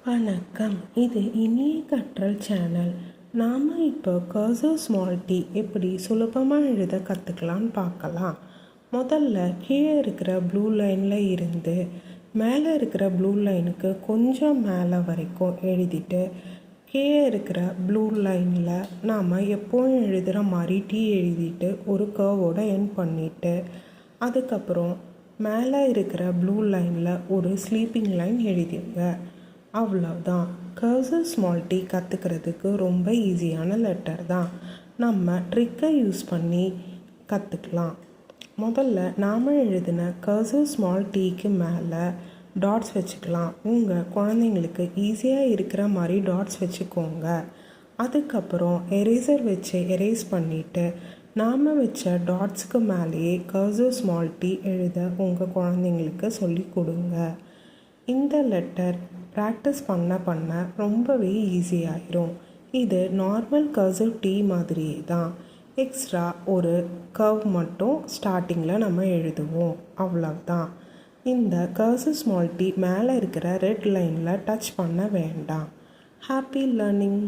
வணக்கம். இது இனிய கற்றல் சேனல். நாம் இப்போ கர்சர் ஸ்மால் டி எப்படி சுலபமாக எழுத கற்றுக்கலான்னு பார்க்கலாம். முதல்ல கீழே இருக்கிற ப்ளூ லைனில் இருந்து மேலே இருக்கிற ப்ளூ லைனுக்கு கொஞ்சம் மேலே வரைக்கும் எழுதிட்டு கீழே இருக்கிற ப்ளூ லைனில் நாம் எப்போவும் எழுதுகிற மாதிரி டி எழுதிட்டு ஒரு கர்வோட எண்ட் பண்ணிவிட்டு அதுக்கப்புறம் மேலே இருக்கிற ப்ளூ லைனில் ஒரு ஸ்லீப்பிங் லைன் எழுதிங்க. அவ்வளோதான். கர்சர் ஸ்மால் டி கற்றுக்கிறதுக்கு ரொம்ப ஈஸியான லெட்டர் தான். நம்ம ட்ரிக்கை யூஸ் பண்ணி கற்றுக்கலாம். முதல்ல நாம் எழுதின கர்சர் ஸ்மால் டீக்கு மேலே டாட்ஸ் வச்சுக்கலாம். உங்கள் குழந்தைங்களுக்கு ஈஸியாக இருக்கிற மாதிரி டாட்ஸ் வச்சுக்கோங்க. அதுக்கப்புறம் எரேசர் வச்சு எரேஸ் பண்ணிவிட்டு நாம் வச்ச டாட்ஸுக்கு மேலேயே கர்சர் ஸ்மால் டி எழுத உங்கள் குழந்தைங்களுக்கு சொல்லி கொடுங்க. இந்த லெட்டர் ப்ராக்டிஸ் பண்ண ரொம்பவே ஈஸியாயிரும். இது நார்மல் கர்சர் டி மாதிரியே தான். எக்ஸ்ட்ரா ஒரு கர்வ் மட்டும் ஸ்டார்டிங்கில் நம்ம எழுதுவோம். அவ்வளவுதான். இந்த கர்சர் ஸ்மால் டி மேலே இருக்கிற ரெட் லைனில் டச் பண்ண வேண்டாம். Happy learning.